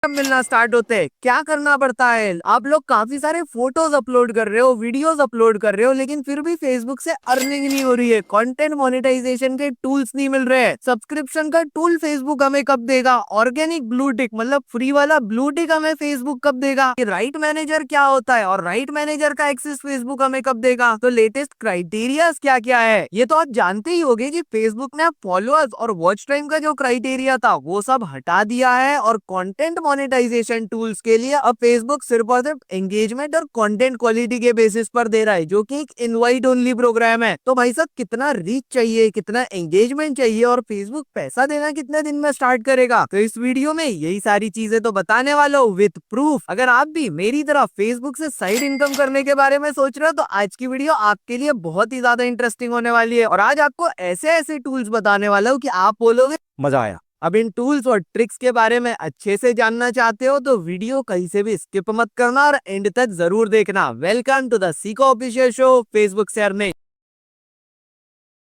मिलना स्टार्ट होते हैं, क्या करना पड़ता है? आप लोग काफी सारे फोटोज अपलोड कर रहे हो, वीडियोस अपलोड कर रहे हो, लेकिन फिर भी फेसबुक से अर्निंग नहीं हो रही है। कंटेंट मोनेटाइजेशन के टूल्स नहीं मिल रहे हैं। सब्सक्रिप्शन का टूल फेसबुक हमें कब देगा? ऑर्गेनिक ब्लू टिक मतलब फ्री वाला ब्लू टिक हमें फेसबुक कब देगा? राइट मैनेजर क्या होता है और राइट मैनेजर का एक्सेस फेसबुक हमें कब देगा? तो लेटेस्ट क्राइटेरिया क्या क्या है ये तो आप जानते ही होंगे कि फेसबुक ने फॉलोअर्स और वॉच टाइम का जो क्राइटेरिया था वो सब हटा दिया है और कंटेंट मोनेटाइजेशन टूल्स के लिए अब फेसबुक सिर्फ और सिर्फ एंगेजमेंट और कंटेंट क्वालिटी के बेसिस पर दे रहा है, जो कि एक इनवाइट ओनली प्रोग्राम है। तो भाई साहब कितना रीच चाहिए, कितना एंगेजमेंट चाहिए और फेसबुक पैसा देना कितने दिन में स्टार्ट करेगा? तो इस वीडियो में यही सारी चीजें तो बताने वाला हूँ विद प्रूफ। अगर आप भी मेरी तरह फेसबुक से साइड इनकम करने के बारे में सोच रहे हो तो आज की वीडियो आपके लिए बहुत ही ज्यादा इंटरेस्टिंग होने वाली है और आज आपको ऐसे ऐसे टूल्स बताने वाला हूँ कि आप बोलोगे मजा आया। अब इन टूल्स और ट्रिक्स के बारे में अच्छे से जानना चाहते हो तो वीडियो कहीं से भी स्किप मत करना और एंड तक जरूर देखना। Welcome to the Seekho official show Facebook से अर्निंग।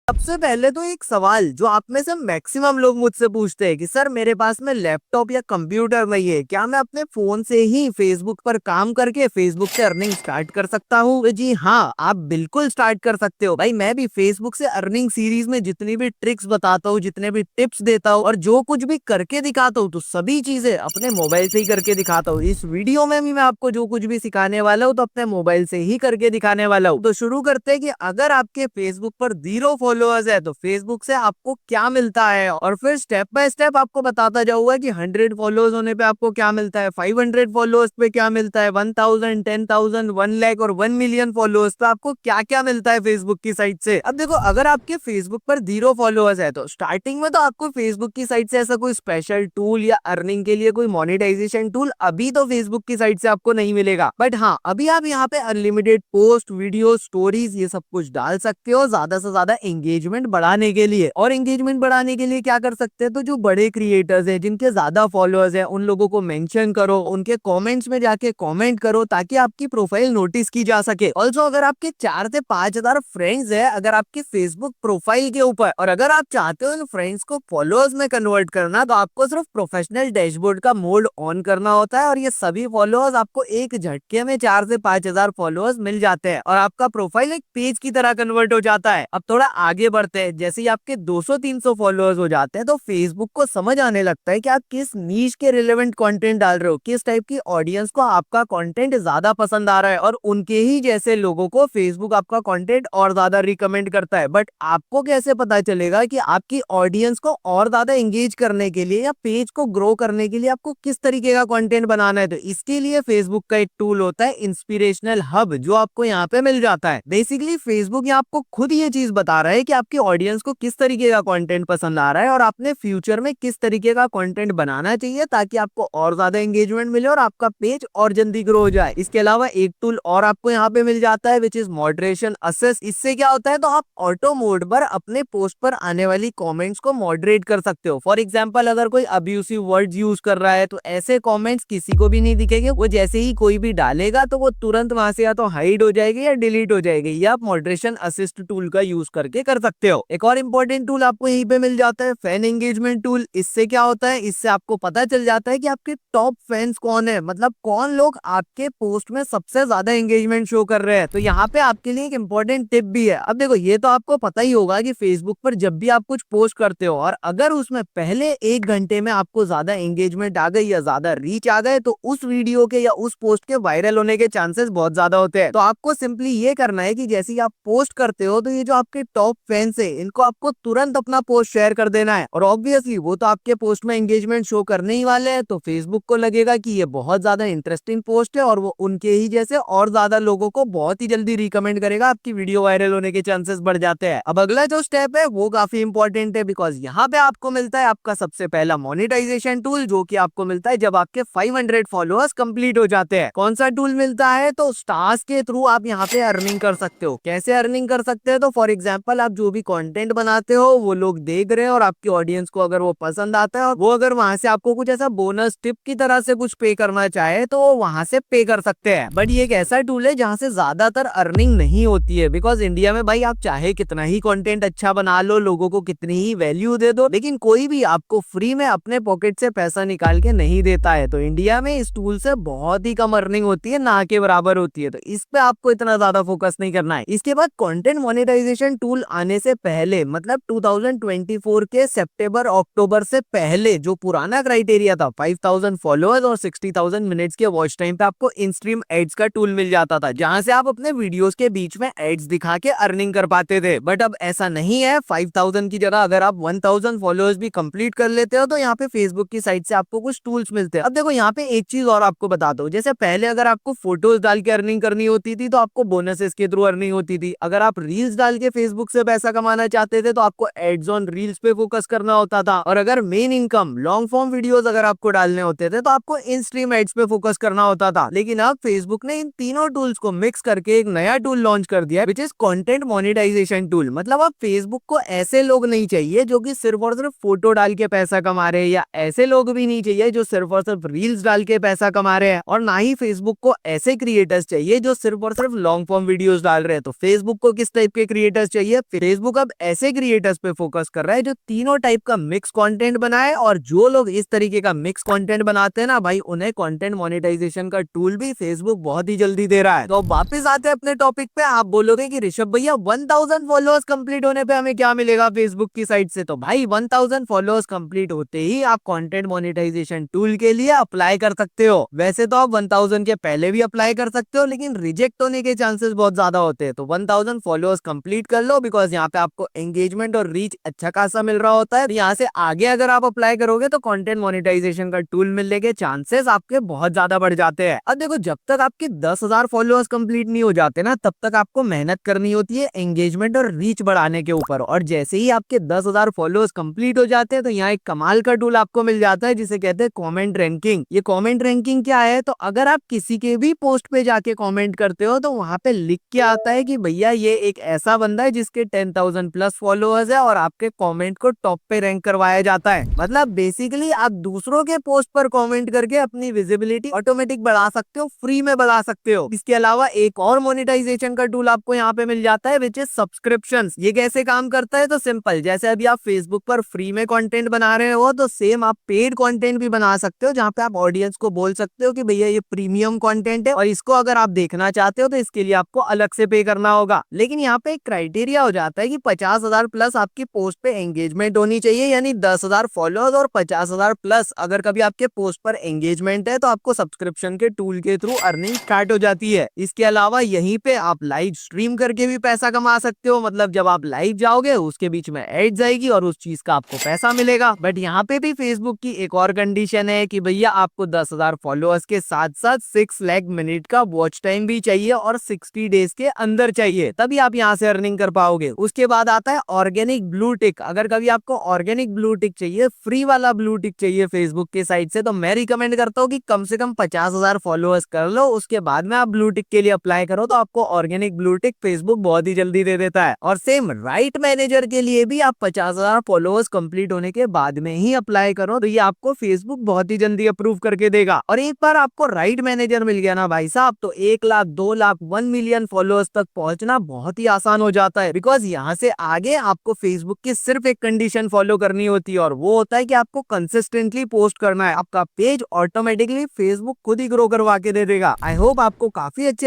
सबसे पहले तो एक सवाल जो आप में से मैक्सिमम लोग मुझसे पूछते हैं कि सर मेरे पास में लैपटॉप या कंप्यूटर नहीं है, क्या मैं अपने फोन से ही फेसबुक पर काम करके फेसबुक से अर्निंग स्टार्ट कर सकता हूँ? तो जी हाँ, आप बिल्कुल स्टार्ट कर सकते हो भाई। मैं भी फेसबुक से अर्निंग सीरीज में जितनी भी ट्रिक्स बताता हूँ, जितने भी टिप्स देता हूँ और जो कुछ भी करके दिखाता हूँ तो सभी चीजें अपने मोबाइल से ही करके दिखाता हूँ। इस वीडियो में भी मैं आपको जो कुछ भी सिखाने वाला हूँ तो अपने मोबाइल से ही करके दिखाने वाला हूँ। तो शुरू करते हैं कि अगर आपके फेसबुक पर 0 फॉलोअर्स है तो फेसबुक से आपको क्या मिलता है, और फिर स्टेप बाय स्टेप आपको बताता जाऊंगा कि 100 फॉलोअर्स होने पे आपको क्या मिलता है, 500 फॉलोअर्स पे क्या मिलता है, 1000, 10,000, 1 लाख और 1 मिलियन फॉलोअर्स पे आपको क्या क्या मिलता है फेसबुक की साइट से। अब देखो, अगर आपके फेसबुक पर 0 फॉलोअर्स है तो स्टार्टिंग में तो आपको फेसबुक की साइट से ऐसा कोई स्पेशल टूल या अर्निंग के लिए कोई मोनेटाइजेशन टूल अभी तो फेसबुक की साइट से आपको नहीं मिलेगा। बट हाँ, अभी आप यहाँ पे अनलिमिटेड पोस्ट, वीडियो, स्टोरीज ये सब कुछ डाल सकते हो ज्यादा से ज्यादा एंगेजमेंट बढ़ाने के लिए। और एंगेजमेंट बढ़ाने के लिए क्या कर सकते हैं, तो जो बड़े क्रिएटर्स हैं जिनके ज्यादा फॉलोअर्स हैं उन लोगों को मेंशन करो, उनके कमेंट्स में जाके कमेंट करो ताकि आपकी प्रोफाइल नोटिस की जा सके। ऑल्सो अगर आपके 4 से 5 हजार फ्रेंड्स है अगर आपके फेसबुक प्रोफाइल के ऊपर, और अगर आप चाहते हो इन फ्रेंड्स को फॉलोअर्स में कन्वर्ट करना तो आपको सिर्फ प्रोफेशनल डैशबोर्ड का मोड ऑन करना होता है और ये सभी फॉलोअर्स आपको एक झटके में 4 से 5 हजार फॉलोअर्स मिल जाते हैं और आपका प्रोफाइल एक पेज की तरह कन्वर्ट हो जाता है। अब थोड़ा आगे बढ़ते हैं, जैसे ही आपके 200-300 फॉलोअर्स हो जाते हैं तो फेसबुक को समझ आने लगता है कि आप किस नीश के रिलेवेंट कंटेंट डाल रहे हो, किस टाइप की ऑडियंस को आपका कंटेंट ज्यादा पसंद आ रहा है और उनके ही जैसे लोगों को फेसबुक आपका कंटेंट और ज्यादा रिकमेंड करता है। बट आपको कैसे पता चलेगा कि आपकी ऑडियंस को और ज्यादा एंगेज करने के लिए या पेज को ग्रो करने के लिए आपको किस तरीके का कंटेंट बनाना है? तो इसके लिए फेसबुक का एक टूल होता है इंस्पिरेशनल हब, जो आपको यहाँ पे मिल जाता है। बेसिकली फेसबुक यहाँ आपको खुद ये चीज बता रहा है कि आपकी ऑडियंस को किस तरीके का कंटेंट पसंद आ रहा है और आपने फ्यूचर में किस तरीके का कंटेंट बनाना चाहिए ताकि आपको और ज्यादा एंगेजमेंट मिले और आपका पेज और जल्दी ग्रो हो जाए। इसके अलावा एक टूल और आपको यहाँ पे मिल जाता है विच इज मॉडरेशन असिस्ट। इससे क्या होता है, तो आप ऑटो मोड पर अपने पोस्ट पर आने वाली कमेंट्स को मॉडरेट कर सकते हो। फॉर एग्जांपल, अगर कोई अब्यूसिव वर्ड्स यूज कर रहा है तो ऐसे कमेंट्स किसी को भी नहीं दिखेंगे, वो जैसे ही कोई भी डालेगा तो वो तुरंत वहां से या तो हाइड हो जाएगी या डिलीट हो जाएगी। ये आप मॉडरेशन असिस्ट टूल का यूज करके कर सकते हो। एक और इंपॉर्टेंट टूल आपको यहीं पे मिल जाता है, फैन एंगेजमेंट टूल। इससे क्या होता है, इससे आपको पता चल जाता है कि आपके टॉप फैंस कौन है, मतलब कौन लोग आपके पोस्ट में सबसे ज्यादा एंगेजमेंट शो कर रहे हैं। तो यहाँ पे आपके लिए एक इंपॉर्टेंट टिप भी है। अब देखो, ये तो आपको पता ही होगा कि फेसबुक पर जब भी आप कुछ पोस्ट करते हो और अगर उसमें पहले 1 घंटे में आपको ज्यादा एंगेजमेंट आ गई या ज्यादा रीच आ गए तो उस वीडियो के या उस पोस्ट के वायरल होने के चांसेस बहुत ज्यादा होते हैं। तो आपको सिंपली ये करना है कि जैसे ही आप पोस्ट करते हो तो ये जो आपके टॉप फैंस है इनको आपको तुरंत अपना पोस्ट शेयर कर देना है। और ऑब्वियसली वो तो आपके पोस्ट में एंगेजमेंट शो करने ही वाले हैं, तो फेसबुक को लगेगा कि ये बहुत ज्यादा इंटरेस्टिंग पोस्ट है और वो उनके ही जैसे और ज्यादा लोगों को बहुत ही जल्दी रिकमेंड करेगा, आपकी वीडियो वायरल होने के चांसेस बढ़ जाते हैं। अब अगला जो स्टेप है वो काफी इंपॉर्टेंट है, बिकॉज यहाँ पे आपको मिलता है आपका सबसे पहला मोनेटाइजेशन टूल, जो कि आपको मिलता है जब आपके 500 फॉलोअर्स कंप्लीट हो जाते हैं। कौन सा टूल मिलता है, तो स्टार्स के थ्रू आप यहाँ पे अर्निंग कर सकते हो। कैसे अर्निंग कर सकते हैं, तो फॉर एग्जांपल आप आप जो भी कंटेंट बनाते हो वो लोग देख रहे हैं और आपकी ऑडियंस को अगर वो पसंद आता है और वो अगर वहां से आपको कुछ ऐसा बोनस टिप की तरह से कुछ पे करना चाहे तो वो वहां से पे कर सकते हैं। बट ये एक ऐसा टूल है जहाँ से ज्यादातर अर्निंग नहीं होती है, बिकॉज इंडिया में भाई आप चाहे कितना ही कंटेंट अच्छा बना लो, लोगों को कितनी ही वैल्यू दे दो, लेकिन कोई भी आपको फ्री में अपने पॉकेट से पैसा निकाल के नहीं देता है। तो इंडिया में इस टूल से बहुत ही कम अर्निंग होती है, ना के बराबर होती है। तो इस पे आपको इतना ज्यादा फोकस नहीं करना है। इसके बाद कंटेंट मोनेटाइजेशन टूल आने से पहले मतलब 2024 के सितंबर अक्टूबर से पहले जो पुराना क्राइटेरिया था 5000 फॉलोअर्स और 60,000 मिनट्स के वॉच टाइम पे आपको इन स्ट्रीम एड्स का टूल मिल जाता था, जहां से आप अपने वीडियोस के बीच में एड्स दिखा के अर्निंग कर पाते थे। बट अब ऐसा नहीं है। 5000 की जगह अगर आप 1000 फॉलोअर्स भी कंप्लीट कर लेते हो तो यहाँ पे फेसबुक की साइड से आपको कुछ टूल्स मिलते हैं। अब देखो यहाँ पे एक चीज और आपको बता दो, जैसे पहले अगर आपको फोटोज डाल के अर्निंग करनी होती थी तो आपको बोनसेस के थ्रू अर्निंग होती थी। अगर आप रील्स डाल के फेसबुक से पैसा कमाना चाहते थे तो आपको एड्स ऑन रील्स पे फोकस करना होता था। और अगर main income long form videos अगर आपको डालने होते थे तो आपको इन स्ट्रीम एड्स पे फोकस करना होता था। लेकिन अब फेसबुक ने इन तीनों टूल्स को मिक्स करके एक नया टूल लॉन्च कर दिया, which is content monetisation tool. मतलब अब फेसबुक को ऐसे लोग नहीं चाहिए जो कि सिर्फ और सिर्फ फोटो डाल के पैसा कमा रहे हैं, या ऐसे लोग भी नहीं चाहिए जो सिर्फ और सिर्फ रील्स डाल के पैसा कमा रहे हैं, और ना ही फेसबुक को ऐसे क्रिएटर्स चाहिए जो सिर्फ और सिर्फ लॉन्ग फॉर्म वीडियोस डाल रहे हैं। तो फेसबुक को किस टाइप के क्रिएटर्स चाहिए? फेसबुक अब ऐसे क्रिएटर्स पे फोकस कर रहा है जो तीनों टाइप का मिक्स कंटेंट बनाए, और जो लोग इस तरीके का मिक्स कंटेंट बनाते हैं ना भाई, उन्हें कंटेंट मोनेटाइजेशन का टूल भी फेसबुक बहुत ही जल्दी दे रहा है। तो वापस आते हैं अपने टॉपिक पे। आप बोलोगे कि ऋषभ भैया 1000 फॉलोअर्स कंप्लीट होने पे हमें क्या मिलेगा फेसबुक की साइड से? तो भाई 1000 फॉलोअर्स कंप्लीट होते ही आप कंटेंट मोनेटाइजेशन टूल के लिए अप्लाई कर सकते हो। वैसे तो आप 1000 के पहले भी अप्लाई कर सकते हो, लेकिन रिजेक्ट होने के चांसेस बहुत ज्यादा होते हैं। तो 1000 फॉलोअर्स कंप्लीट कर लो, बिकॉज यहाँ पे आपको एंगेजमेंट और रीच अच्छा खासा मिल रहा होता है। यहाँ से आगे अगर आप अप्लाई करोगे तो कंटेंट मोनेटाइजेशन का टूल मिलने के चांसेस आपके बहुत ज्यादा बढ़ जाते हैं। अब देखो, जब तक आपके 10,000 फॉलोअर्स कंप्लीट नहीं हो जाते ना, तब तक आपको मेहनत करनी होती है एंगेजमेंट और रीच बढ़ाने के ऊपर। और जैसे ही आपके 10,000 फॉलोअर्स कंप्लीट हो जाते हैं तो यहाँ एक कमाल का टूल आपको मिल जाता है जिसे कहते हैं कमेंट रैंकिंग। ये कमेंट रैंकिंग क्या है? तो अगर आप किसी के भी पोस्ट पे जाके कमेंट करते हो तो वहां पे लिख के आता है कि भैया ये एक ऐसा बंदा है जिसके 10,000 प्लस फॉलोअर्स है, और आपके कमेंट को टॉप पे रैंक करवाया जाता है। मतलब बेसिकली आप दूसरों के पोस्ट पर कमेंट करके अपनी विजिबिलिटी ऑटोमेटिक बढ़ा सकते हो, फ्री में बढ़ा सकते हो। इसके अलावा एक और मोनेटाइजेशन का टूल आपको यहाँ पे मिल जाता है, विच इज सब्सक्रिप्शंस। ये कैसे काम करता है? तो सिंपल, जैसे अभी आप फेसबुक पर फ्री में कंटेंट बना रहे हो तो सेम आप पेड कंटेंट भी बना सकते हो, जहाँ पे आप ऑडियंस को बोल सकते हो कि भैया ये प्रीमियम कंटेंट है और इसको अगर आप देखना चाहते हो तो इसके लिए आपको अलग से पे करना होगा। लेकिन यहाँ पे एक क्राइटेरिया हो जाता है कि 50,000 प्लस आपकी पोस्ट पे एंगेजमेंट होनी चाहिए, यानी 10,000 फॉलोअर्स और 50,000 प्लस अगर कभी आपके पोस्ट पर एंगेजमेंट है तो आपको सब्सक्रिप्शन के टूल के थ्रू अर्निंग स्टार्ट हो जाती है। इसके अलावा यहीं पे आप लाइव स्ट्रीम करके भी पैसा कमा सकते हो। मतलब जब आप लाइव जाओगे उसके बीच में एड्स आएगी और उस चीज का आपको पैसा मिलेगा। बट यहाँ पे भी फेसबुक की एक और कंडीशन है कि भैया आपको 10,000 फॉलोअर्स के साथ साथ 6 लाख मिनट का वॉच टाइम भी चाहिए और 60 डेज के अंदर चाहिए, तभी आप यहाँ से अर्निंग कर पाओगे। उसके बाद आता है ऑर्गेनिक ब्लू टिक। अगर कभी आपको ऑर्गेनिक ब्लू टिक चाहिए, फ्री वाला ब्लू टिक चाहिए फेसबुक के साइड से, तो मैं रिकमेंड करता हूँ कि कम से कम 50,000 फॉलोअर्स कर लो, उसके बाद में आप ब्लू टिक के लिए अप्लाई करो तो आपको ऑर्गेनिक ब्लू टिक फेसबुक बहुत ही जल्दी दे देता है। और सेम राइट मैनेजर के लिए भी आप 50,000 फॉलोअर्स कंप्लीट होने के बाद में ही अप्लाई करो, तो ये आपको फेसबुक बहुत ही जल्दी अप्रूव करके देगा। और एक बार आपको राइट मैनेजर मिल गया ना भाई साहब, तो 1 लाख 2 लाख 1 मिलियन फॉलोअर्स तक पहुंचना बहुत ही आसान हो जाता है। बिकॉज यहाँ से आगे आपको फेसबुक की सिर्फ एक कंडीशन फॉलो करनी होती है, और वो होता है कि आपको कंसिस्टेंटली पोस्ट करना है। आपका पेज ऑटोमेटिकली फेसबुक खुद ही ग्रो करवा के दे देगा। आई होप आपको काफी अच्छे